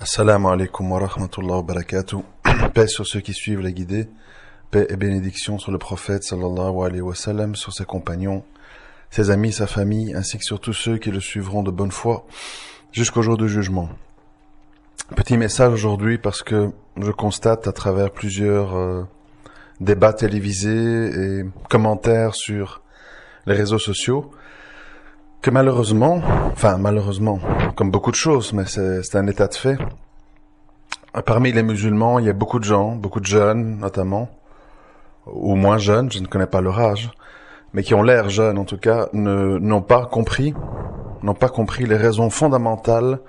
Assalamu alaikum wa rahmatullahi wa barakatuh. Paix sur ceux qui suivent les guidés. Paix et bénédiction sur le prophète sallallahu alayhi wa sallam, sur ses compagnons, ses amis, sa famille, ainsi que sur tous ceux qui le suivront de bonne foi jusqu'au jour du jugement. Petit message aujourd'hui parce que je constate à travers plusieurs débats télévisés et commentaires sur les réseaux sociaux que malheureusement, comme beaucoup de choses, mais c'est un état de fait, parmi les musulmans, il y a beaucoup de gens, beaucoup de jeunes notamment, ou moins jeunes, je ne connais pas leur âge, mais qui ont l'air jeunes en tout cas, n'ont pas compris les raisons fondamentales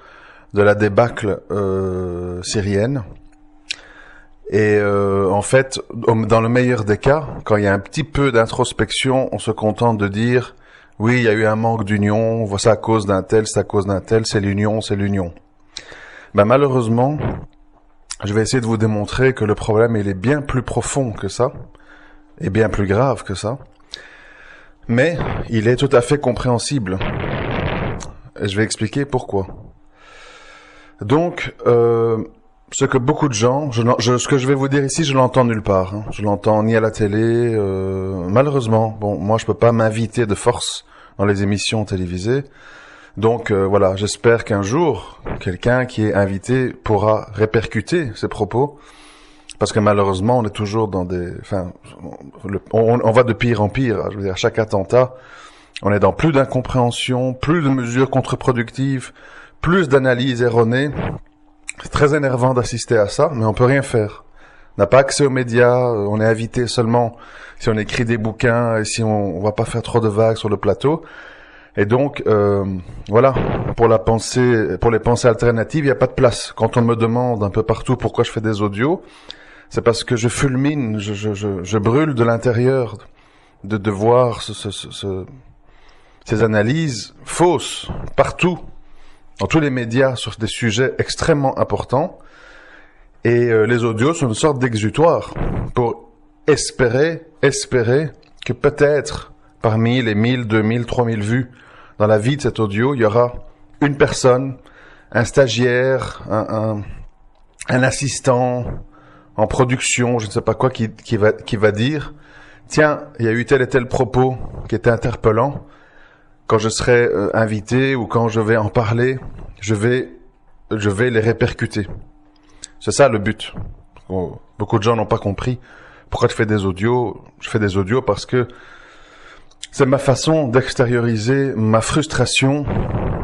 de la débâcle syrienne. Et en fait, dans le meilleur des cas, quand il y a un petit peu d'introspection, on se contente de dire oui, il y a eu un manque d'union, c'est à cause d'un tel, c'est à cause d'un tel, c'est l'union, c'est l'union. Ben malheureusement, je vais essayer de vous démontrer que le problème, il est bien plus profond que ça, et bien plus grave que ça, mais il est tout à fait compréhensible. Et je vais expliquer pourquoi. Donc, ce que beaucoup de gens, ce que je vais vous dire ici, je l'entends nulle part. Hein. Je l'entends ni à la télé. Malheureusement, bon, moi je peux pas m'inviter de force dans les émissions télévisées. Donc voilà, j'espère qu'un jour, quelqu'un qui est invité pourra répercuter ses propos, parce que malheureusement, on est toujours dans on va de pire en pire. Je veux dire, à chaque attentat, on est dans plus d'incompréhension, plus de mesures contre-productives, plus d'analyses erronées. C'est très énervant d'assister à ça, mais on peut rien faire. On n'a pas accès aux médias, on est invité seulement si on écrit des bouquins et si on va pas faire trop de vagues sur le plateau. Et donc, voilà, pour les pensées alternatives, il n'y a pas de place. Quand on me demande un peu partout pourquoi je fais des audios, c'est parce que je fulmine, je brûle de l'intérieur de voir ces analyses fausses partout, dans tous les médias, sur des sujets extrêmement importants. Et les audios sont une sorte d'exutoire pour espérer que peut-être parmi les 1000, 2000, 3000 vues dans la vie de cet audio, il y aura une personne, un stagiaire, un assistant en production, je ne sais pas quoi, qui va dire « Tiens, il y a eu tel et tel propos qui était interpellant. Quand je serai invité ou quand je vais en parler, je vais les répercuter. » C'est ça le but. Beaucoup de gens n'ont pas compris pourquoi je fais des audios. Je fais des audios parce que c'est ma façon d'extérioriser ma frustration,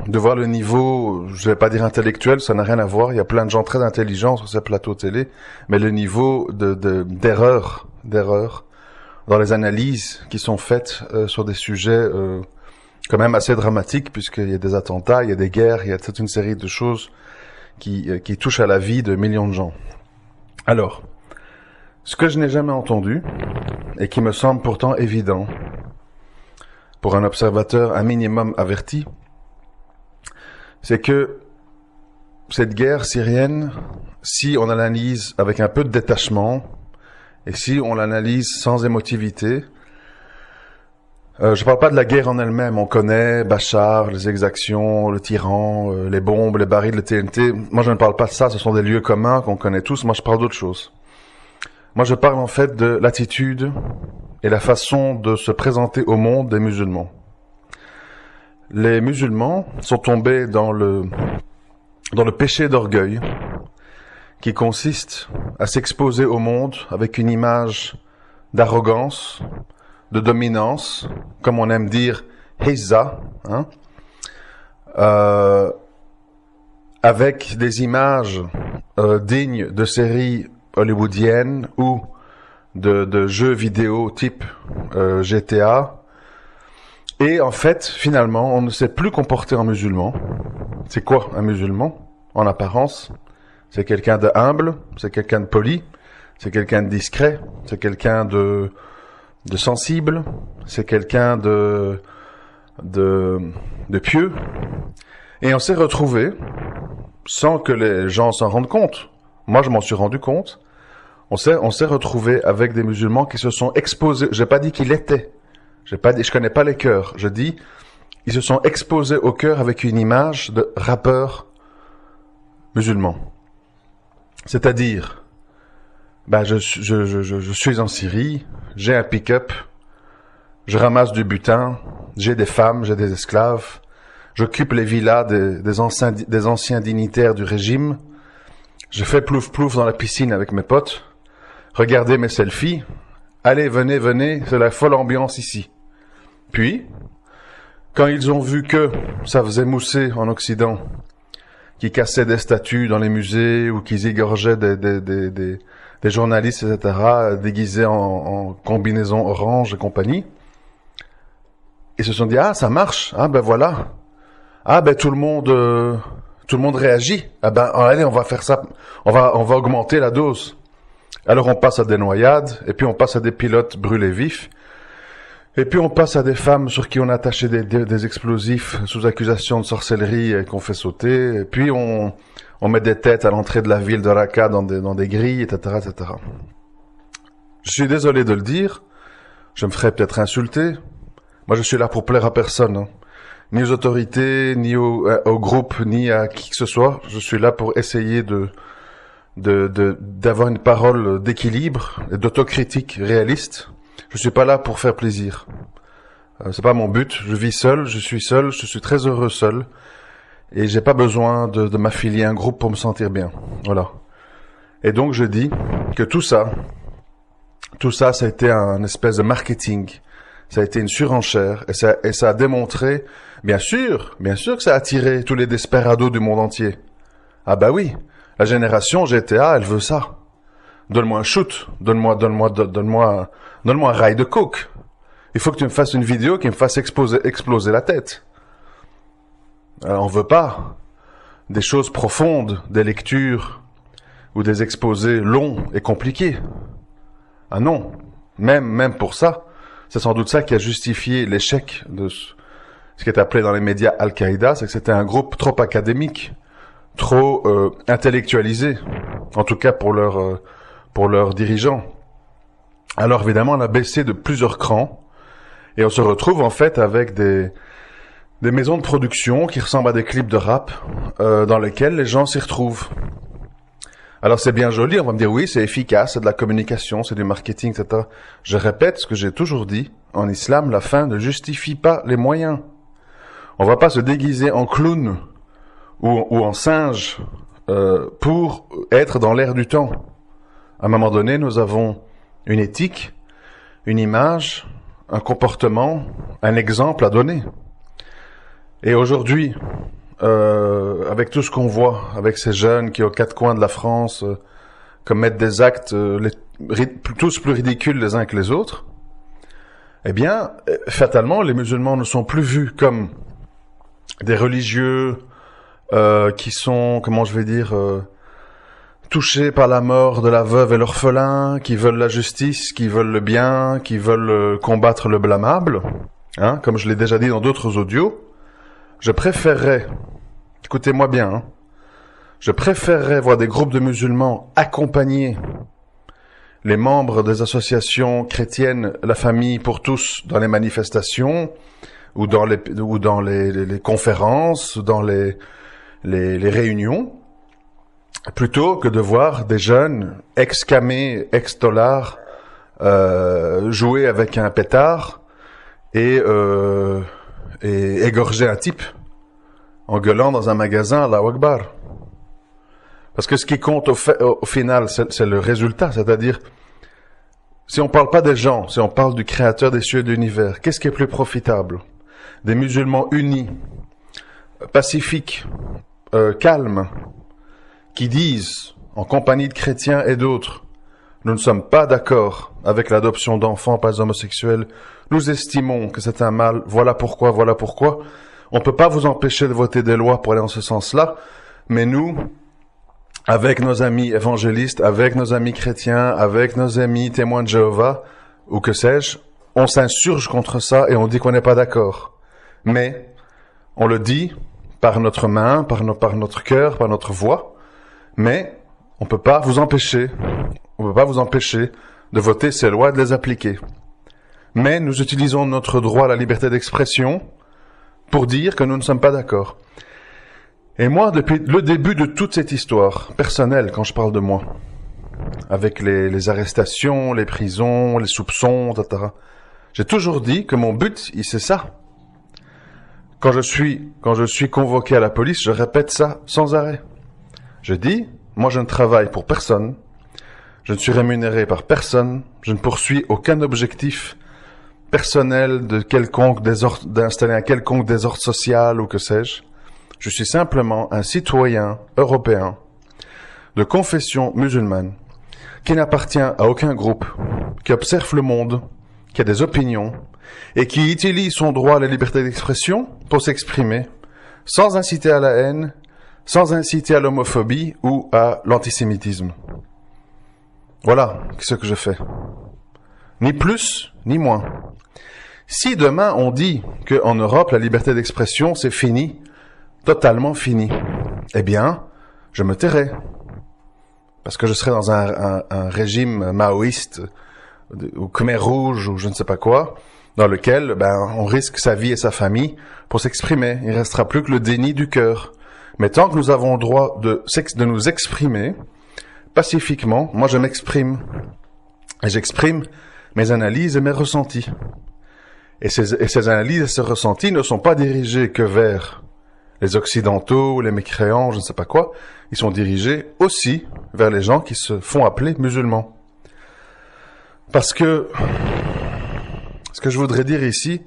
de voir le niveau, je vais pas dire intellectuel, ça n'a rien à voir. Il y a plein de gens très intelligents sur ces plateaux télé, mais le niveau d'erreur dans les analyses qui sont faites sur des sujets quand même assez dramatiques, puisqu'il y a des attentats, il y a des guerres, il y a toute une série de choses qui touchent à la vie de millions de gens. Alors, ce que je n'ai jamais entendu, et qui me semble pourtant évident, pour un observateur un minimum averti, c'est que cette guerre syrienne, si on l'analyse avec un peu de détachement, et si on l'analyse sans émotivité, je parle pas de la guerre en elle-même, on connaît Bachar, les exactions, le tyran, les bombes, les barils, le TNT. Moi je ne parle pas de ça, ce sont des lieux communs qu'on connaît tous, moi je parle d'autre chose. Moi je parle en fait de l'attitude et la façon de se présenter au monde des musulmans. Les musulmans sont tombés dans le péché d'orgueil qui consiste à s'exposer au monde avec une image d'arrogance, de dominance, comme on aime dire Hizza, avec des images dignes de séries hollywoodiennes ou de jeux vidéo type GTA. Et en fait, finalement, on ne sait plus comporter en musulman. C'est quoi un musulman, en apparence? C'est quelqu'un de humble, c'est quelqu'un de poli, c'est quelqu'un de discret, c'est quelqu'un de sensible, c'est quelqu'un de pieux. Et on s'est retrouvé, sans que les gens s'en rendent compte, moi je m'en suis rendu compte, on s'est retrouvé avec des musulmans qui se sont exposés, j'ai pas dit qu'ils étaient, je connais pas les cœurs, je dis, ils se sont exposés au cœur avec une image de rappeurs musulmans. C'est-à-dire, je suis en Syrie, j'ai un pick-up, je ramasse du butin, j'ai des femmes, j'ai des esclaves, j'occupe les villas des anciens dignitaires du régime, je fais plouf-plouf dans la piscine avec mes potes, regardez mes selfies, allez, venez, c'est la folle ambiance ici. Puis, quand ils ont vu que ça faisait mousser en Occident, qu'ils cassaient des statues dans les musées ou qu'ils égorgeaient des journalistes, etc., déguisés en combinaison orange et compagnie, ils se sont dit, ah, ça marche, ah ben voilà, ah ben tout le monde réagit, ah ben allez, on va faire ça, on va augmenter la dose. Alors on passe à des noyades, et puis on passe à des pilotes brûlés vifs, et puis on passe à des femmes sur qui on a attaché des explosifs sous accusation de sorcellerie et qu'on fait sauter, et puis on met des têtes à l'entrée de la ville de Raqqa dans des grilles, etc., etc. Je suis désolé de le dire, je me ferais peut-être insulter. Moi, je suis là pour plaire à personne, hein. Ni aux autorités, ni au groupe, ni à qui que ce soit. Je suis là pour essayer d'avoir une parole d'équilibre et d'autocritique réaliste. Je suis pas là pour faire plaisir. C'est pas mon but. Je vis seul, je suis très heureux seul. Et j'ai pas besoin de m'affilier à un groupe pour me sentir bien. Voilà. Et donc, je dis que tout ça, ça a été un espèce de marketing. Ça a été une surenchère et ça a démontré, bien sûr que ça a attiré tous les desperados du monde entier. Ah bah oui, la génération GTA, elle veut ça. Donne-moi un shoot, donne-moi un rail de coke. Il faut que tu me fasses une vidéo qui me fasse exploser la tête. On veut pas des choses profondes, des lectures ou des exposés longs et compliqués. Ah non, même pour ça. C'est sans doute ça qui a justifié l'échec de ce qui est appelé dans les médias Al-Qaïda, c'est que c'était un groupe trop académique, trop intellectualisé, en tout cas pour leurs dirigeants. Alors évidemment, on a baissé de plusieurs crans, et on se retrouve en fait avec des maisons de production qui ressemblent à des clips de rap, dans lesquels les gens s'y retrouvent. Alors c'est bien joli, on va me dire oui, c'est efficace, c'est de la communication, c'est du marketing, etc. Je répète ce que j'ai toujours dit, en islam, la fin ne justifie pas les moyens. On va pas se déguiser en clown ou en singe pour être dans l'air du temps. À un moment donné, nous avons une éthique, une image, un comportement, un exemple à donner. Et aujourd'hui, avec tout ce qu'on voit, avec ces jeunes qui aux quatre coins de la France commettent des actes tous plus ridicules les uns que les autres, eh bien, fatalement, les musulmans ne sont plus vus comme des religieux qui sont, touchés par la mort de la veuve et l'orphelin, qui veulent la justice, qui veulent le bien, qui veulent combattre le blâmable, hein, comme je l'ai déjà dit dans d'autres audios. Je préférerais, écoutez-moi bien, hein, je préférerais voir des groupes de musulmans accompagner les membres des associations chrétiennes, la famille pour tous, dans les manifestations, ou dans les conférences, dans les réunions, plutôt que de voir des jeunes ex-camés, ex-tolards, jouer avec un pétard et égorger un type en gueulant dans un magasin Allahu Akbar. Parce que ce qui compte au final, c'est le résultat, c'est-à-dire, si on parle pas des gens, si on parle du créateur des cieux et de l'univers, qu'est-ce qui est plus profitable? Des musulmans unis, pacifiques, calmes, qui disent, en compagnie de chrétiens et d'autres, nous ne sommes pas d'accord avec l'adoption d'enfants par les homosexuels, nous estimons que c'est un mal, voilà pourquoi. On ne peut pas vous empêcher de voter des lois pour aller dans ce sens-là, mais nous, avec nos amis évangélistes, avec nos amis chrétiens, avec nos amis témoins de Jéhovah, ou que sais-je, on s'insurge contre ça et on dit qu'on n'est pas d'accord. Mais on le dit par notre main, par notre cœur, par notre voix, mais on peut pas vous empêcher de voter ces lois et de les appliquer. Mais nous utilisons notre droit à la liberté d'expression pour dire que nous ne sommes pas d'accord. Et moi, depuis le début de toute cette histoire, personnelle, quand je parle de moi, avec les arrestations, les prisons, les soupçons, etc., j'ai toujours dit que mon but, c'est ça. Quand je suis convoqué à la police, je répète ça sans arrêt. Je dis, moi je ne travaille pour personne, je ne suis rémunéré par personne, je ne poursuis aucun objectif personnel d'installer un quelconque désordre social ou que sais-je. Je suis simplement un citoyen européen de confession musulmane qui n'appartient à aucun groupe, qui observe le monde, qui a des opinions et qui utilise son droit à la liberté d'expression pour s'exprimer sans inciter à la haine, sans inciter à l'homophobie ou à l'antisémitisme. Voilà ce que je fais. Ni plus, ni moins. Si demain on dit qu'en Europe la liberté d'expression c'est fini, totalement fini, eh bien, je me tairai. Parce que je serai dans un régime maoïste, ou Khmer Rouge, ou je ne sais pas quoi, dans lequel on risque sa vie et sa famille pour s'exprimer. Il ne restera plus que le déni du cœur. Mais tant que nous avons le droit de nous exprimer pacifiquement, moi je m'exprime. Et j'exprime mes analyses et mes ressentis. Et ces analyses et ces ressentis ne sont pas dirigés que vers les occidentaux, les mécréants, je ne sais pas quoi. Ils sont dirigés aussi vers les gens qui se font appeler musulmans. Parce que ce que je voudrais dire ici,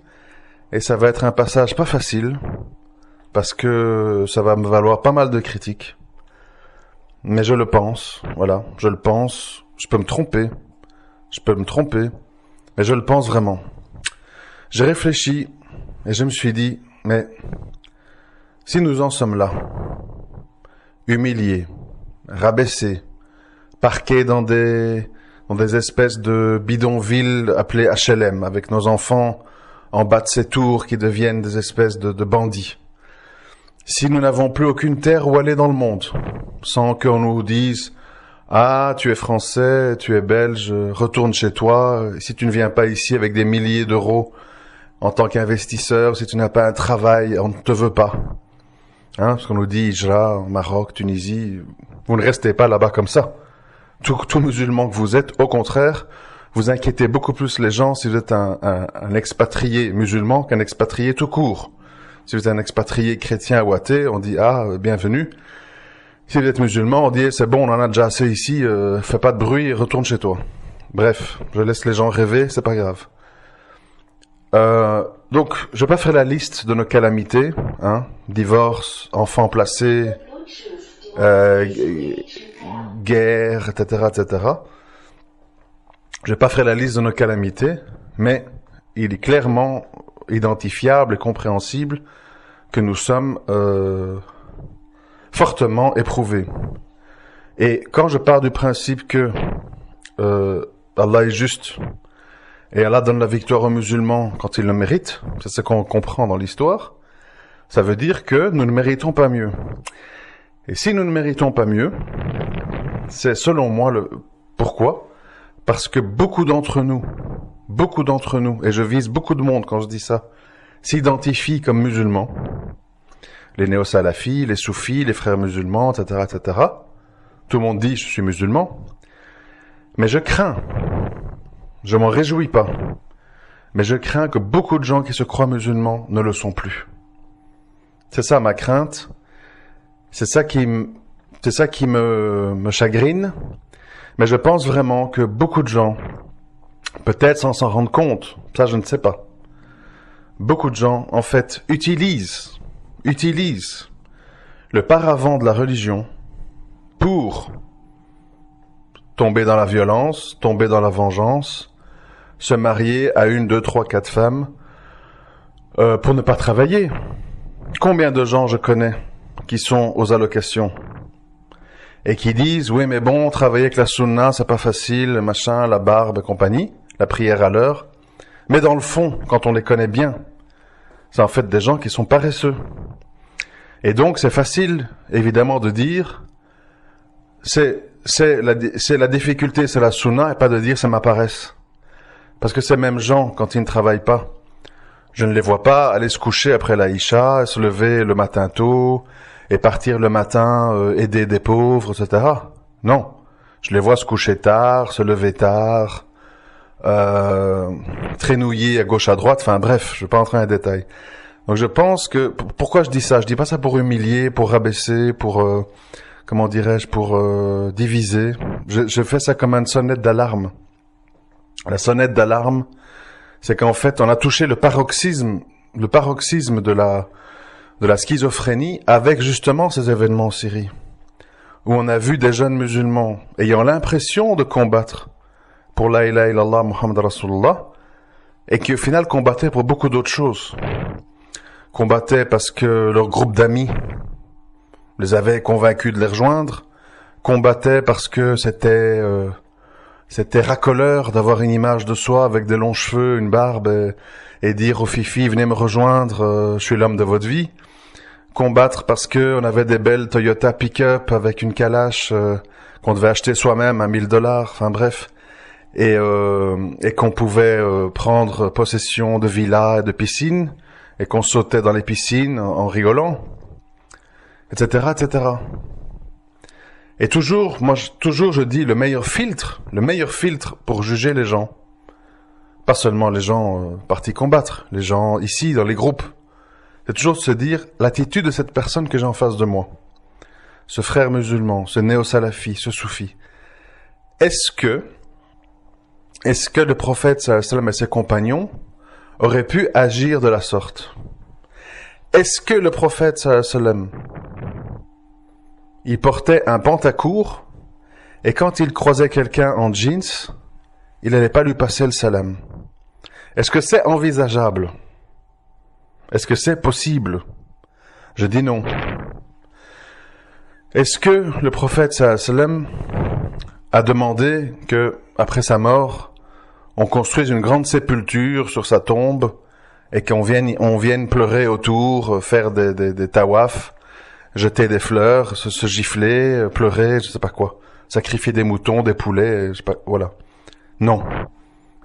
et ça va être un passage pas facile, parce que ça va me valoir pas mal de critiques, mais je le pense, voilà, je le pense, je peux me tromper, mais je le pense vraiment. J'ai réfléchi et je me suis dit, mais si nous en sommes là, humiliés, rabaissés, parqués dans des espèces de bidonvilles appelées HLM, avec nos enfants en bas de ces tours qui deviennent des espèces de bandits. Si nous n'avons plus aucune terre où aller dans le monde, sans qu'on nous dise « Ah, tu es français, tu es belge, retourne chez toi. Si tu ne viens pas ici avec des milliers d'euros en tant qu'investisseur, si tu n'as pas un travail, on ne te veut pas. » Parce qu'on nous dit Hijra, Maroc, Tunisie, vous ne restez pas là-bas comme ça. Tout musulman que vous êtes, au contraire, vous inquiétez beaucoup plus les gens si vous êtes un expatrié musulman qu'un expatrié tout court. Si vous êtes un expatrié chrétien ou athée, on dit « Ah, bienvenue ». Si vous êtes musulman, on dit « C'est bon, on en a déjà assez ici, fais pas de bruit, retourne chez toi ». Bref, je laisse les gens rêver, c'est pas grave. Donc, je vais pas faire la liste de nos calamités, divorce, enfants placés, guerre, etc., etc. Je vais pas faire la liste de nos calamités, mais il est clairement identifiable et compréhensible que nous sommes fortement éprouvés. Et quand je pars du principe que Allah est juste et Allah donne la victoire aux musulmans quand ils le méritent, c'est ce qu'on comprend dans l'histoire, ça veut dire que nous ne méritons pas mieux. Et si nous ne méritons pas mieux, c'est selon moi le pourquoi. Parce que beaucoup d'entre nous, et je vise beaucoup de monde quand je dis ça, s'identifient comme musulmans. Les néo-salafis, les soufis, les frères musulmans, etc., etc. Tout le monde dit je suis musulman. Mais je crains, je m'en réjouis pas, mais je crains que beaucoup de gens qui se croient musulmans ne le sont plus. C'est ça ma crainte. C'est ça qui me chagrine. Mais je pense vraiment que beaucoup de gens, peut-être sans s'en rendre compte, ça je ne sais pas, beaucoup de gens, en fait, utilisent le paravent de la religion pour tomber dans la violence, tomber dans la vengeance, se marier à 1, 2, 3, 4 femmes, pour ne pas travailler. Combien de gens je connais qui sont aux allocations et qui disent, oui, mais bon, travailler avec la sunna, c'est pas facile, le machin, la barbe et compagnie, la prière à l'heure. Mais dans le fond, quand on les connaît bien, c'est en fait des gens qui sont paresseux. Et donc, c'est facile, évidemment, de dire, c'est la difficulté, c'est la sunna, et pas de dire c'est ma paresse. Parce que ces mêmes gens, quand ils ne travaillent pas, je ne les vois pas aller se coucher après la Isha, se lever le matin tôt, et partir le matin aider des pauvres, etc. Non. Je les vois se coucher tard, se lever tard, traînouiller à gauche à droite, enfin bref, je vais pas entrer dans les détails. Donc je pense que, pourquoi je dis ça? Je dis pas ça pour humilier, pour rabaisser, pour, comment dirais-je, pour diviser. Je fais ça comme une sonnette d'alarme. La sonnette d'alarme, c'est qu'en fait, on a touché le paroxysme de la schizophrénie avec justement ces événements en Syrie, où on a vu des jeunes musulmans ayant l'impression de combattre pour la ilaha illallah Muhammad Rasulullah, et qui au final combattaient pour beaucoup d'autres choses. Combattaient parce que leur groupe d'amis les avait convaincus de les rejoindre, combattaient parce que c'était racoleur d'avoir une image de soi avec des longs cheveux, une barbe, et dire aux filles, venez me rejoindre, je suis l'homme de votre vie. Combattre parce que on avait des belles Toyota pick-up avec une calache qu'on devait acheter soi-même à $1000, enfin bref, et qu'on pouvait prendre possession de villas et de piscines, et qu'on sautait dans les piscines en rigolant, etc., etc. Et toujours, je dis le meilleur filtre pour juger les gens, pas seulement les gens partis combattre, les gens ici dans les groupes, c'est toujours de se dire l'attitude de cette personne que j'ai en face de moi, ce frère musulman, ce néo-salafi, ce soufi. Est-ce que le prophète sallallahu alayhi wa sallam et ses compagnons auraient pu agir de la sorte? Est-ce que le prophète sallallahu alayhi wa sallam, il portait un pantacourt, et quand il croisait quelqu'un en jeans, il n'allait pas lui passer le salam? Est-ce que c'est envisageable? Est-ce que c'est possible? Je dis non. Est-ce que le prophète sallallahu alayhi wa sallam a demandé que, après sa mort, on construise une grande sépulture sur sa tombe, et qu'on vienne pleurer autour, faire des tawafs, jeter des fleurs, se gifler, pleurer, je sais pas quoi, sacrifier des moutons, des poulets, je sais pas, voilà. Non.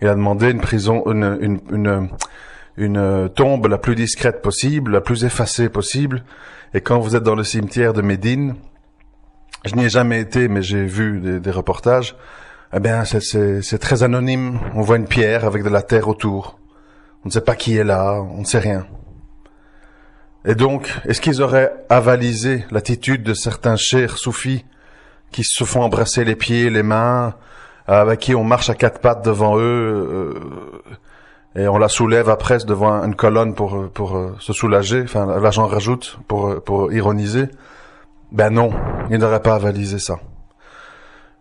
Il a demandé une tombe la plus discrète possible, la plus effacée possible. Et quand vous êtes dans le cimetière de Médine, je n'y ai jamais été, mais j'ai vu des reportages, eh bien, c'est très anonyme. On voit une pierre avec de la terre autour. On ne sait pas qui est là, on ne sait rien. Et donc, est-ce qu'ils auraient avalisé l'attitude de certains cheikhs soufis qui se font embrasser les pieds, les mains, avec qui on marche à quatre pattes devant eux, et on la soulève après devant une colonne pour se soulager, enfin là j'en rajoute pour ironiser? Ben non, ils n'auraient pas avalisé ça.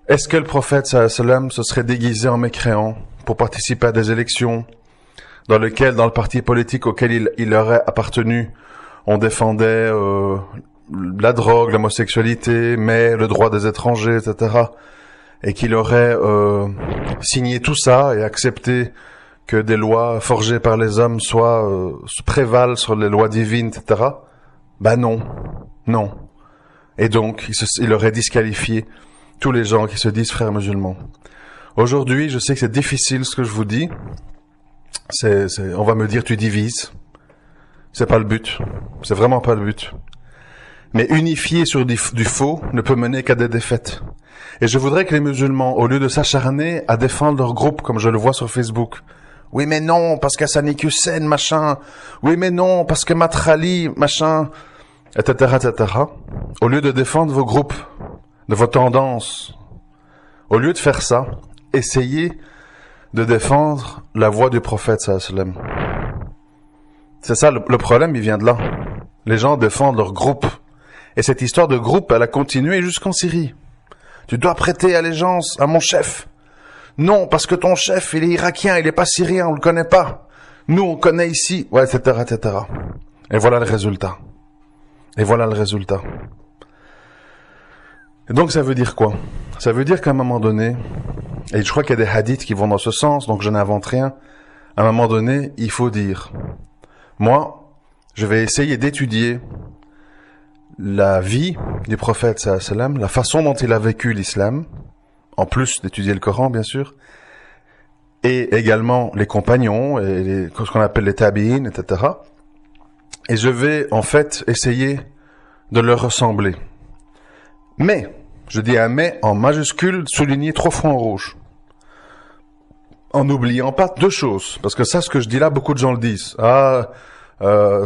Est-ce que le prophète sallallahu alayhi wa sallam se serait déguisé en mécréant pour participer à des élections dans lesquelles, dans le parti politique auquel il aurait appartenu, on défendait la drogue, l'homosexualité, mais le droit des étrangers, etc. Et qu'il aurait signé tout ça et accepté que des lois forgées par les hommes se prévalent sur les lois divines, etc. Ben non, non. Et donc, il aurait disqualifié tous les gens qui se disent frères musulmans. Aujourd'hui, je sais que c'est difficile ce que je vous dis. On va me dire tu divises. C'est pas le but. C'est vraiment pas le but. Mais unifier sur du faux ne peut mener qu'à des défaites. Et je voudrais que les musulmans, au lieu de s'acharner à défendre leur groupe, comme je le vois sur Facebook, oui mais non, parce qu'Hassani Hussein, machin, oui mais non, parce que Matrali, machin, etc., etc., au lieu de défendre vos groupes, de vos tendances, au lieu de faire ça, essayez de défendre la voix du prophète sallallahu alayhi wa sallam. C'est ça, le problème, il vient de là. Les gens défendent leur groupe. Et cette histoire de groupe, elle a continué jusqu'en Syrie. Tu dois prêter allégeance à mon chef. Non, parce que ton chef, il est irakien, il est pas syrien, on le connaît pas. Nous, on connaît ici, ouais, etc., etc. Et voilà le résultat. Et voilà le résultat. Et donc, ça veut dire quoi? Ça veut dire qu'à un moment donné, et je crois qu'il y a des hadiths qui vont dans ce sens, donc je n'invente rien, à un moment donné, il faut dire, moi, je vais essayer d'étudier la vie du prophète sallallahu alayhi wa sallam, la façon dont il a vécu l'islam, en plus d'étudier le Coran, bien sûr, et également les compagnons, et ce qu'on appelle les tabi'in, etc. Et je vais, en fait, essayer de leur ressembler. Mais, je dis un mais en majuscule, souligné 3 fois en rouge. En n'oubliant pas 2 choses. Parce que ça, ce que je dis là, beaucoup de gens le disent.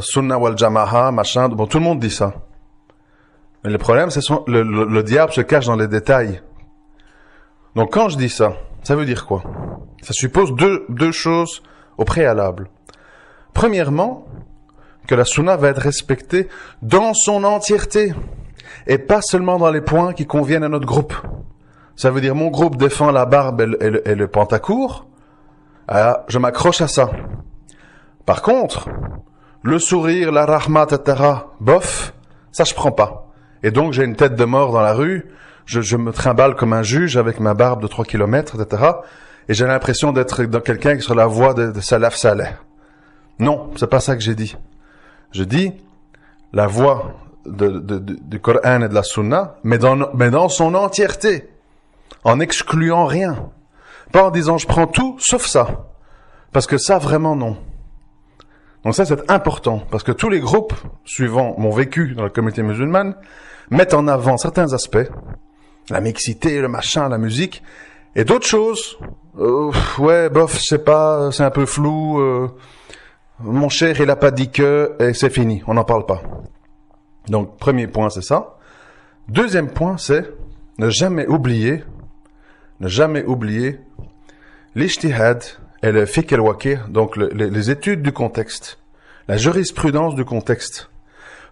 Sunna wal Jama'a, machin. Bon, tout le monde dit ça. Mais le problème, c'est le diable se cache dans les détails. Donc, quand je dis ça, ça veut dire quoi? Ça suppose deux choses au préalable. Premièrement, que la sunna va être respectée dans son entièreté. Et pas seulement dans les points qui conviennent à notre groupe. Ça veut dire, mon groupe défend la barbe et le pantacourt. Ah, je m'accroche à ça. Par contre, le sourire, la rahmat, etc., bof, ça je prends pas. Et donc j'ai une tête de mort dans la rue, je me trimballe comme un juge avec ma barbe de 3 kilomètres, etc., et j'ai l'impression d'être dans quelqu'un qui est sur la voie de Salaf Saleh. Non, c'est pas ça que j'ai dit. Je dis la voie du Coran et de la Sunna, mais dans son entièreté, en excluant rien. Pas en disant je prends tout sauf ça. Parce que ça, vraiment non. Donc ça, c'est important. Parce que tous les groupes, suivant mon vécu dans la communauté musulmane, mettent en avant certains aspects. La mixité, le machin, la musique. Et d'autres choses, ouais, bof, je sais pas, c'est un peu flou. Mon cher, il a pas dit que, et c'est fini, on n'en parle pas. Donc, premier point, c'est ça. Deuxième point, c'est ne jamais oublier l'ijtihad et le fiqh al-waqi', donc les études du contexte, la jurisprudence du contexte,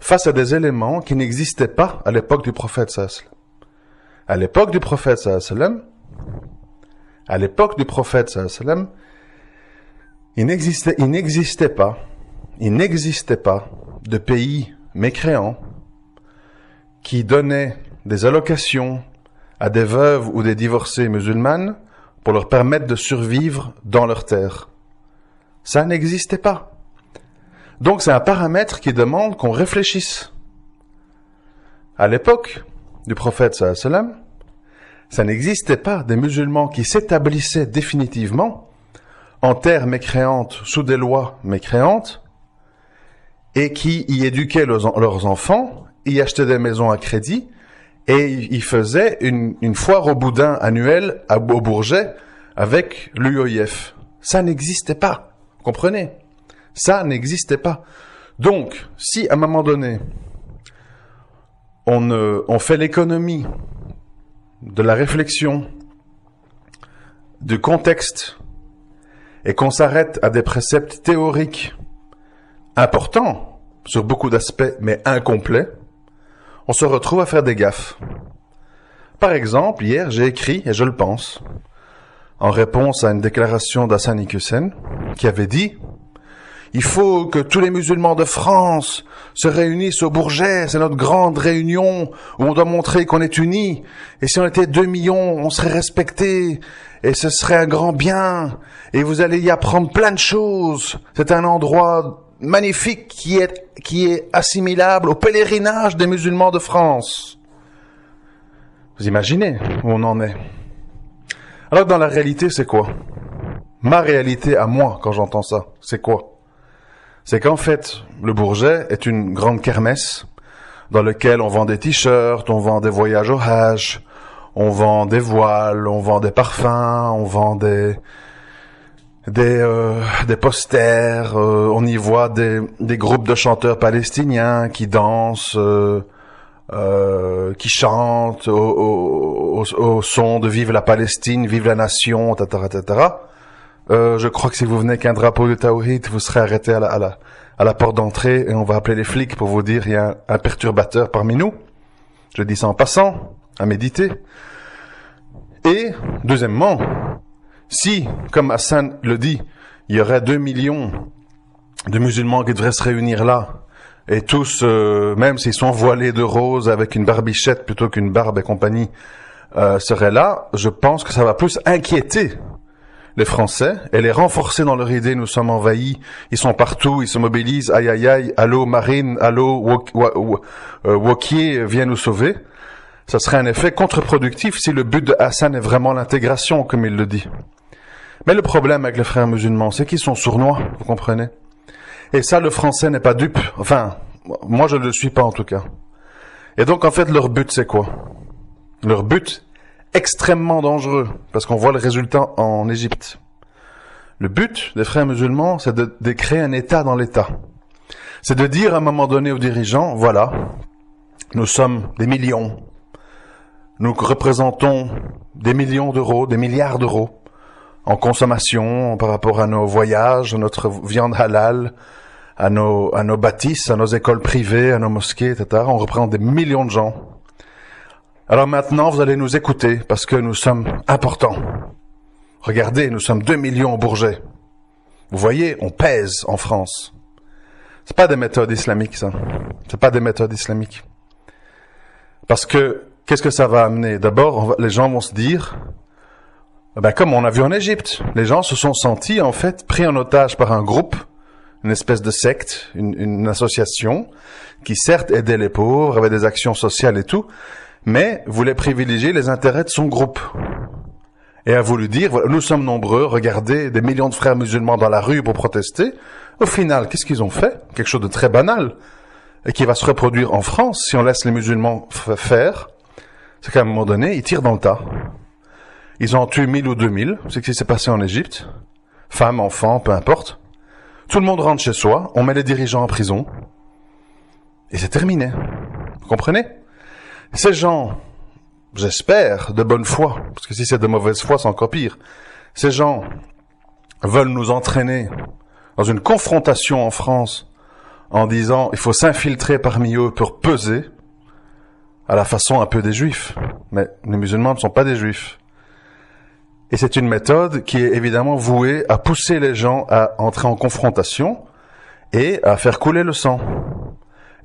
face à des éléments qui n'existaient pas à l'époque du prophète sallallahu alayhi wa sallam. À l'époque du prophète sallallahu alayhi wa sallam, il n'existait pas de pays mécréants qui donnaient des allocations à des veuves ou des divorcées musulmanes pour leur permettre de survivre dans leur terre. Ça n'existait pas. Donc c'est un paramètre qui demande qu'on réfléchisse. À l'époque du prophète sallallahu alayhi wa sallam, ça n'existait pas des musulmans qui s'établissaient définitivement en terre mécréante, sous des lois mécréantes, et qui y éduquaient leurs enfants, y achetaient des maisons à crédit, et ils faisaient une foire au boudin annuelle au Bourget avec l'UOIF. Ça n'existait pas. Vous comprenez? Ça n'existait pas. Donc, si à un moment donné, on fait l'économie de la réflexion, du contexte, et qu'on s'arrête à des préceptes théoriques importants sur beaucoup d'aspects, mais incomplets, on se retrouve à faire des gaffes. Par exemple, hier, j'ai écrit, et je le pense, en réponse à une déclaration d'Hassan Iqiyoussen, qui avait dit « Il faut que tous les musulmans de France se réunissent au Bourget, c'est notre grande réunion où on doit montrer qu'on est unis, et si on était 2 millions, on serait respectés, et ce serait un grand bien, et vous allez y apprendre plein de choses. C'est un endroit magnifique qui est assimilable au pèlerinage des musulmans de France. » Vous imaginez où on en est? Alors dans la réalité, c'est quoi? Ma réalité à moi, quand j'entends ça, c'est quoi? C'est qu'en fait, le Bourget est une grande kermesse dans laquelle on vend des t-shirts, on vend des voyages au Hajj, on vend des voiles, on vend des parfums, on vend des posters, on y voit des groupes de chanteurs palestiniens qui dansent, qui chantent au son de Vive la Palestine, Vive la Nation, etc., etc. Je crois que si vous venez avec un drapeau de Tawhid, vous serez arrêté à la porte d'entrée et on va appeler les flics pour vous dire il y a un perturbateur parmi nous. Je dis ça en passant, à méditer. Et, deuxièmement, si, comme Hassan le dit, il y aurait 2 millions de musulmans qui devraient se réunir là, et tous, même s'ils sont voilés de rose avec une barbichette plutôt qu'une barbe et compagnie, seraient là, je pense que ça va plus inquiéter les Français et les renforcer dans leur idée. Nous sommes envahis, ils sont partout, ils se mobilisent, aïe aïe aïe, allô Marine, allô Wauquiez vient nous sauver. Ça serait un effet contre-productif si le but de Hassan est vraiment l'intégration, comme il le dit. Mais le problème avec les frères musulmans, c'est qu'ils sont sournois, vous comprenez? Et ça, le français n'est pas dupe. Enfin, moi je ne le suis pas en tout cas. Et donc, en fait, leur but, c'est quoi? Leur but, extrêmement dangereux, parce qu'on voit le résultat en Égypte. Le but des frères musulmans, c'est de créer un État dans l'État. C'est de dire à un moment donné aux dirigeants, voilà, nous sommes des millions. Nous représentons des millions d'euros, des milliards d'euros en consommation par rapport à nos voyages, à notre viande halal, à nos bâtisses, à nos écoles privées, à nos mosquées, etc. On représente des millions de gens. Alors maintenant, vous allez nous écouter parce que nous sommes importants. Regardez, nous sommes 2 millions au Bourget. Vous voyez, on pèse en France. C'est pas des méthodes islamiques, ça. C'est pas des méthodes islamiques. Parce que, qu'est-ce que ça va amener? D'abord, les gens vont se dire, comme on a vu en Égypte, les gens se sont sentis, en fait, pris en otage par un groupe, une espèce de secte, une association, qui certes aidait les pauvres, avait des actions sociales et tout, mais voulait privilégier les intérêts de son groupe. Et a voulu dire, voilà, nous sommes nombreux, regardez, des millions de frères musulmans dans la rue pour protester. Au final, qu'est-ce qu'ils ont fait? Quelque chose de très banal, et qui va se reproduire en France, si on laisse les musulmans faire, c'est qu'à un moment donné, ils tirent dans le tas. Ils ont tué 1000 ou 2000, c'est ce qui s'est passé en Égypte. Femmes, enfants, peu importe. Tout le monde rentre chez soi, on met les dirigeants en prison, et c'est terminé. Vous comprenez? Ces gens, j'espère, de bonne foi, parce que si c'est de mauvaise foi, c'est encore pire. Ces gens veulent nous entraîner dans une confrontation en France en disant il faut s'infiltrer parmi eux pour peser, à la façon un peu des juifs. Mais les musulmans ne sont pas des juifs. Et c'est une méthode qui est évidemment vouée à pousser les gens à entrer en confrontation et à faire couler le sang.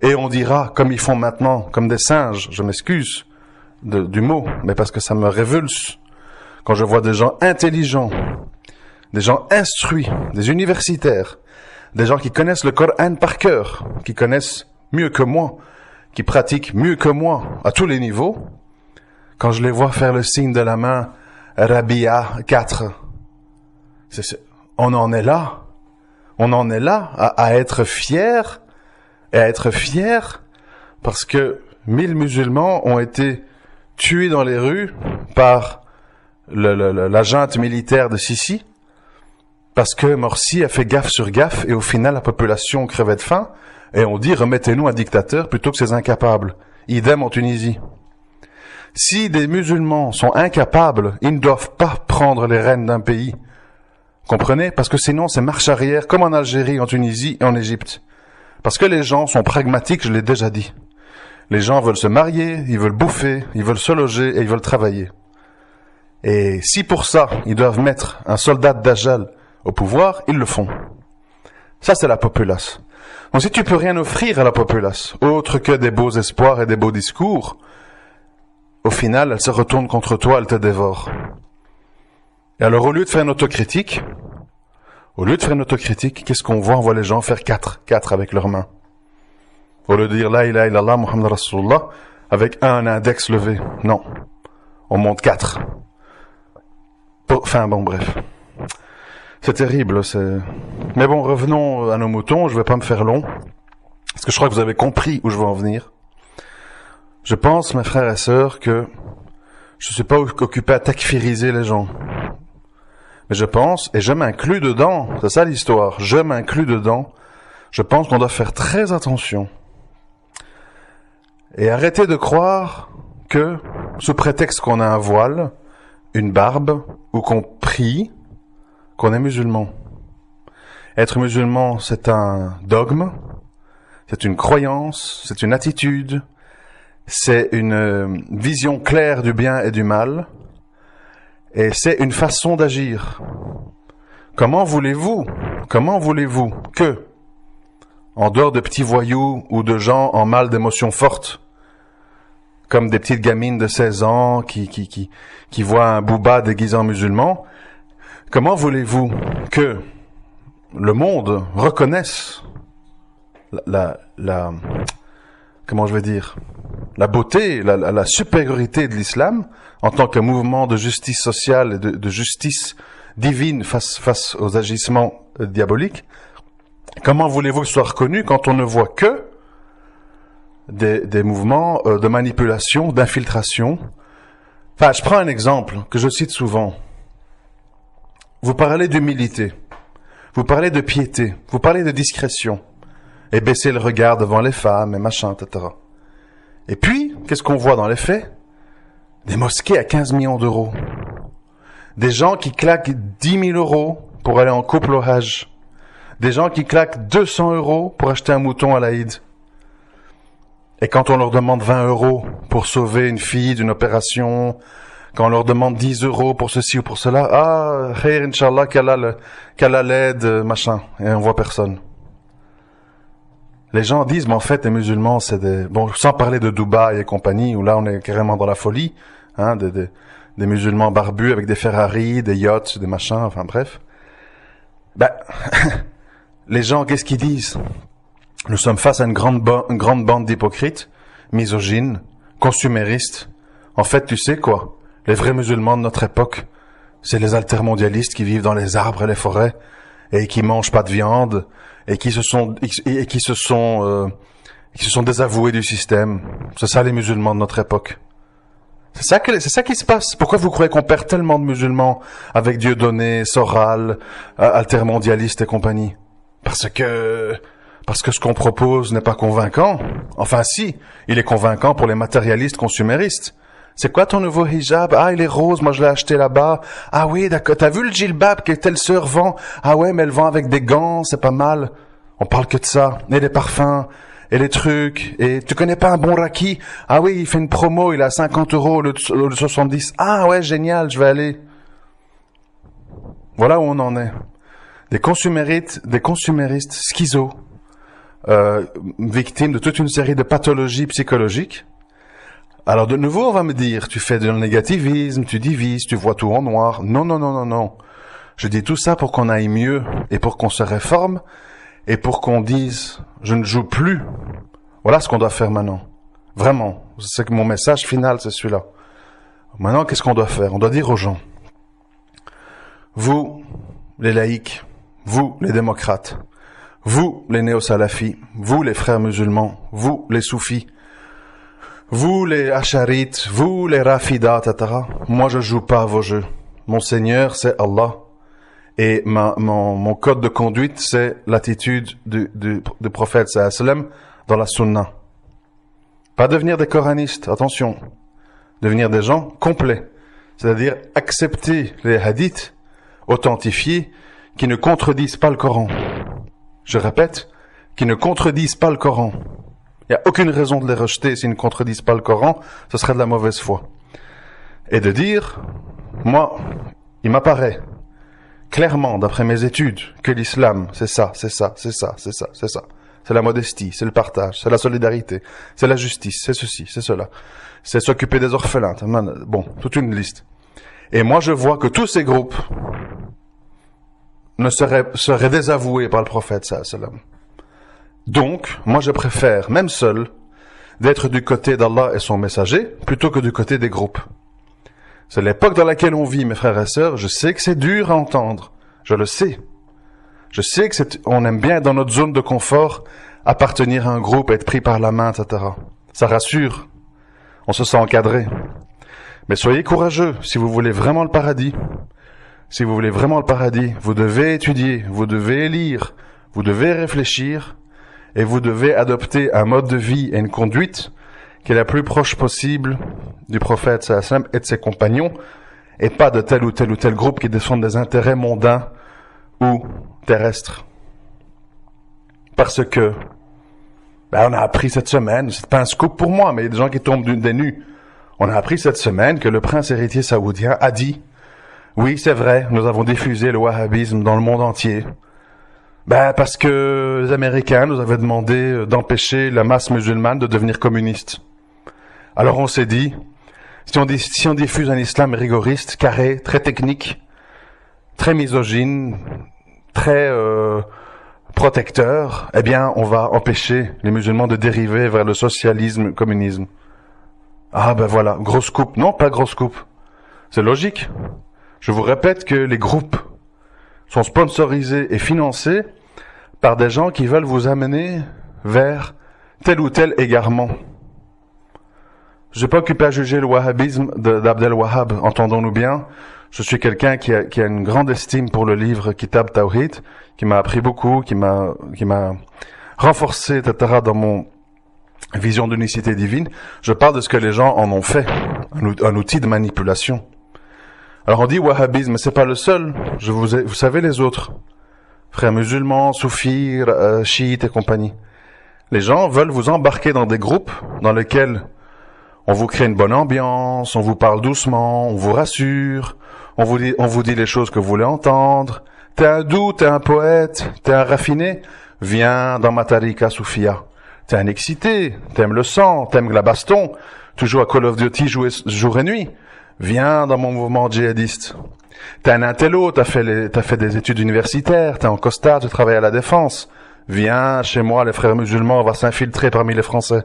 Et on dira, comme ils font maintenant, comme des singes, je m'excuse du mot, mais parce que ça me révulse, quand je vois des gens intelligents, des gens instruits, des universitaires, des gens qui connaissent le Coran par cœur, qui connaissent mieux que moi, qui pratiquent mieux que moi, à tous les niveaux, quand je les vois faire le signe de la main, Rabia 4, on en est là. On en est là, à être fiers, et à être fiers parce que 1000 musulmans ont été tués dans les rues par la junte militaire de Sisi, parce que Morsi a fait gaffe sur gaffe, et au final la population crevait de faim, et on dit remettez-nous un dictateur plutôt que ces incapables. Idem en Tunisie. Si des musulmans sont incapables, ils ne doivent pas prendre les rênes d'un pays. Comprenez? Parce que sinon c'est marche arrière, comme en Algérie, en Tunisie et en Égypte. Parce que les gens sont pragmatiques, je l'ai déjà dit. Les gens veulent se marier, ils veulent bouffer, ils veulent se loger et ils veulent travailler. Et si pour ça, ils doivent mettre un soldat d'Ajal au pouvoir, ils le font. Ça, c'est la populace. Donc si tu peux rien offrir à la populace, autre que des beaux espoirs et des beaux discours, au final, elle se retourne contre toi, elle te dévore. Et alors, au lieu de faire une autocritique, qu'est-ce qu'on voit? On voit les gens faire 4 avec leurs mains. Au lieu de dire La ilaha illallah Muhammad Rasulullah avec un index levé. Non. On monte 4. Enfin bon, bref. C'est terrible, Mais bon, revenons à nos moutons, je vais pas me faire long. Parce que je crois que vous avez compris où je veux en venir. Je pense, mes frères et sœurs, que je suis pas occupé à takfiriser les gens. Mais je pense, et je m'inclus dedans, c'est ça l'histoire, je m'inclus dedans, je pense qu'on doit faire très attention. Et arrêter de croire que, sous prétexte qu'on a un voile, une barbe, ou qu'on prie, qu'on est musulman. Être musulman, c'est un dogme, c'est une croyance, c'est une attitude, c'est une vision claire du bien et du mal, et c'est une façon d'agir. Comment voulez-vous que, en dehors de petits voyous ou de gens en mal d'émotions fortes, comme des petites gamines de 16 ans qui voient un bouba déguisé en musulman, comment voulez-vous que le monde reconnaisse comment je vais dire, la beauté, la supériorité de l'islam en tant que mouvement de justice sociale et de justice divine face aux agissements diaboliques? Comment voulez-vous que ce soit reconnu quand on ne voit que des mouvements de manipulation, d'infiltration. Enfin, je prends un exemple que je cite souvent. Vous parlez d'humilité, vous parlez de piété, vous parlez de discrétion, et baisser le regard devant les femmes, et machin, etc. Et puis, qu'est-ce qu'on voit dans les faits? Des mosquées à 15 millions d'euros. Des gens qui claquent 10 000 euros pour aller en couple au Hajj. Des gens qui claquent 200 euros pour acheter un mouton à l'Aïd. Et quand on leur demande 20 euros pour sauver une fille d'une opération, quand on leur demande 10 euros pour ceci ou pour cela, ah, khair, Inch'Allah, qu'Allah l'aide, machin, et on voit personne. Les gens disent, mais en fait, les musulmans, c'est des... Bon, sans parler de Dubaï et compagnie, où là, on est carrément dans la folie, hein, des musulmans barbus avec des Ferrari, des yachts, des machins, enfin bref. Ben, les gens, qu'est-ce qu'ils disent? Nous sommes face à une grande bande d'hypocrites, misogynes, consuméristes. En fait, tu sais quoi? Les vrais musulmans de notre époque, c'est les altermondialistes qui vivent dans les arbres et les forêts et qui mangent pas de viande et qui se sont désavoués du système. C'est ça les musulmans de notre époque. C'est ça qui se passe. Pourquoi vous croyez qu'on perd tellement de musulmans avec Dieudonné, Soral, altermondialistes et compagnie? Parce que ce qu'on propose n'est pas convaincant. Enfin si, il est convaincant pour les matérialistes consuméristes. C'est quoi ton nouveau hijab? Ah, il est rose, moi je l'ai acheté là-bas. Ah oui, d'accord, t'as vu le djilbab que telle sœur vend? Ah ouais, mais elle vend avec des gants, c'est pas mal. On parle que de ça, et les parfums, et les trucs, et tu connais pas un bon raki? Ah oui, il fait une promo, il a 50 euros au lieu de 70. Ah ouais, génial, je vais aller. Voilà où on en est. Des consuméristes schizos, victimes de toute une série de pathologies psychologiques. Alors de nouveau, on va me dire, tu fais du négativisme, tu divises, tu vois tout en noir. Non, non, non, non, non. Je dis tout ça pour qu'on aille mieux et pour qu'on se réforme et pour qu'on dise, je ne joue plus. Voilà ce qu'on doit faire maintenant. Vraiment. C'est que mon message final, c'est celui-là. Maintenant, qu'est-ce qu'on doit faire? On doit dire aux gens, vous, les laïcs, vous, les démocrates, vous, les néo-salafis, vous, les frères musulmans, vous, les soufis, vous, les acharites, vous, les rafidas, etc. Moi, je joue pas à vos jeux. Mon Seigneur, c'est Allah. Et mon code de conduite, c'est l'attitude du prophète sallam dans la sunna. Pas devenir des coranistes, attention. Devenir des gens complets. C'est-à-dire accepter les hadiths authentifiés qui ne contredisent pas le Coran. Je répète, qui ne contredisent pas le Coran. Il n'y a aucune raison de les rejeter s'ils ne contredisent pas le Coran, ce serait de la mauvaise foi. Et de dire, moi, il m'apparaît clairement, d'après mes études, que l'islam, c'est ça, c'est ça, c'est ça, c'est ça, c'est ça. C'est la modestie, c'est le partage, c'est la solidarité, c'est la justice, c'est ceci, c'est cela. C'est s'occuper des orphelins. Bon, toute une liste. Et moi, je vois que tous ces groupes seraient désavoués par le prophète, sallam. Donc, moi je préfère, même seul, d'être du côté d'Allah et son messager, plutôt que du côté des groupes. C'est l'époque dans laquelle on vit, mes frères et sœurs, je sais que c'est dur à entendre, je le sais. Je sais que on aime bien être dans notre zone de confort, appartenir à un groupe, être pris par la main, etc. Ça rassure, on se sent encadré. Mais soyez courageux, si vous voulez vraiment le paradis. Si vous voulez vraiment le paradis, vous devez étudier, vous devez lire, vous devez réfléchir, et vous devez adopter un mode de vie et une conduite qui est la plus proche possible du prophète sallam et de ses compagnons, et pas de tel ou tel ou tel groupe qui défendent des intérêts mondains ou terrestres. Parce que, on a appris cette semaine, c'est pas un scoop pour moi, mais il y a des gens qui tombent des nues. On a appris cette semaine que le prince héritier saoudien a dit, oui, c'est vrai, nous avons diffusé le wahhabisme dans le monde entier. Parce que les Américains nous avaient demandé d'empêcher la masse musulmane de devenir communiste. Alors on s'est dit, si on diffuse un islam rigoriste, carré, très technique, très misogyne, très protecteur, eh bien on va empêcher les musulmans de dériver vers le socialisme, le communisme. Ah voilà, grosse coupe. Non, pas grosse coupe. C'est logique. Je vous répète que les groupes sont sponsorisés et financés par des gens qui veulent vous amener vers tel ou tel égarement. Je ne vais pas occuper à juger le wahhabisme d'Abdel Wahhab, entendons-nous bien. Je suis quelqu'un qui a une grande estime pour le livre Kitab Tawhid, qui m'a appris beaucoup, qui m'a renforcé, etc., dans mon vision d'unicité divine. Je parle de ce que les gens en ont fait, un outil de manipulation. Alors on dit wahhabisme, mais c'est pas le seul. Vous savez les autres, frères musulmans, soufis, chiites et compagnie. Les gens veulent vous embarquer dans des groupes dans lesquels on vous crée une bonne ambiance, on vous parle doucement, on vous rassure, on vous dit les choses que vous voulez entendre. T'es un doux, t'es un poète, t'es un raffiné, viens dans ma tarika soufia. T'es un excité, t'aimes le sang, t'aimes la baston, tu joues à Call of Duty jour et nuit. Viens dans mon mouvement djihadiste. T'es un intello, t'as fait des études universitaires, t'es en costard, tu travailles à la défense. Viens chez moi, les frères musulmans, on va s'infiltrer parmi les Français.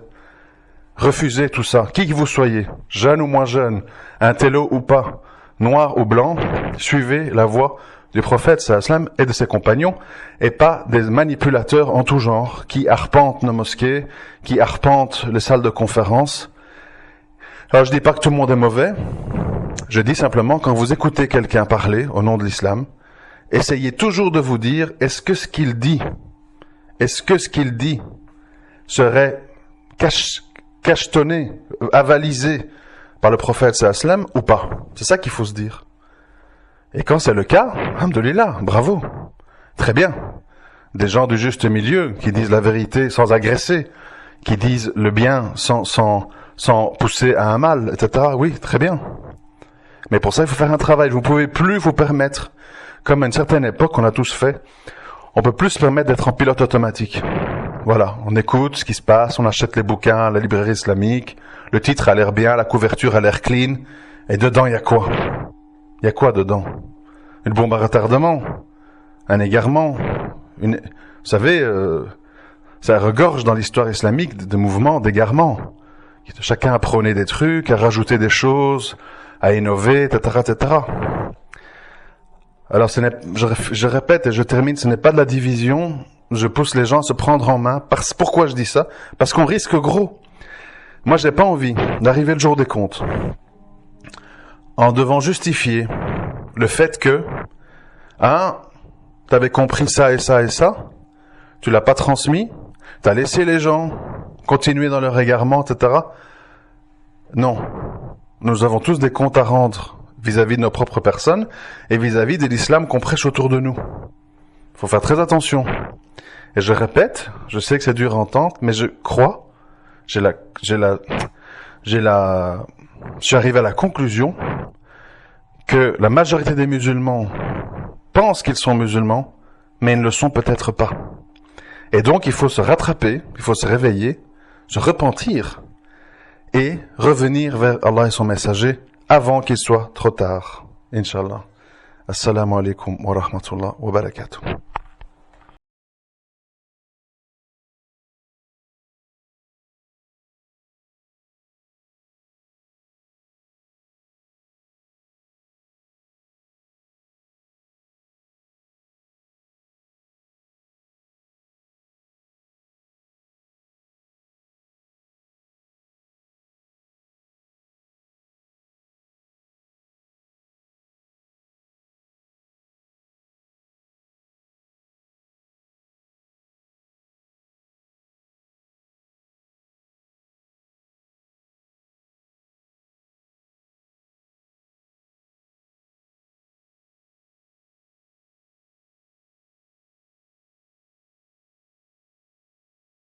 Refusez tout ça, qui que vous soyez, jeune ou moins jeune, intello ou pas, noir ou blanc, suivez la voie du prophète sallam et de ses compagnons, et pas des manipulateurs en tout genre qui arpentent nos mosquées, qui arpentent les salles de conférence. Alors je dis pas que tout le monde est mauvais, je dis simplement quand vous écoutez quelqu'un parler au nom de l'islam, essayez toujours de vous dire est-ce que ce qu'il dit serait cachetonné, avalisé par le prophète sallam ou pas. C'est ça qu'il faut se dire. Et quand c'est le cas, alhamdoulilah, bravo, très bien. Des gens du juste milieu qui disent la vérité sans agresser, qui disent le bien sans pousser à un mal, etc. Oui, très bien. Mais pour ça, il faut faire un travail. Vous ne pouvez plus vous permettre, comme à une certaine époque, on a tous fait, on peut plus se permettre d'être en pilote automatique. Voilà, on écoute ce qui se passe, on achète les bouquins à la librairie islamique, le titre a l'air bien, la couverture a l'air clean, et dedans, il y a quoi? Il y a quoi dedans? Une bombe à retardement? Un égarement? Vous savez, ça regorge dans l'histoire islamique de mouvements d'égarement. Chacun a prôné des trucs, a rajouté des choses, a innové, etc., etc. Alors, je répète et je termine, ce n'est pas de la division. Je pousse les gens à se prendre en main. Pourquoi je dis ça? Parce qu'on risque gros. Moi, j'ai pas envie d'arriver le jour des comptes en devant justifier le fait que, t'avais compris ça et ça et ça, tu l'as pas transmis, t'as laissé les gens continuer dans leur égarement, etc. Non. Nous avons tous des comptes à rendre vis-à-vis de nos propres personnes et vis-à-vis de l'islam qu'on prêche autour de nous. Faut faire très attention. Et je répète, je sais que c'est dur à entendre, mais je crois, je suis arrivé à la conclusion que la majorité des musulmans pensent qu'ils sont musulmans, mais ils ne le sont peut-être pas. Et donc il faut se rattraper, il faut se réveiller, se repentir et revenir vers Allah et son messager avant qu'il soit trop tard. Inch'Allah. Assalamu alaikum wa rahmatullah wa barakatuh.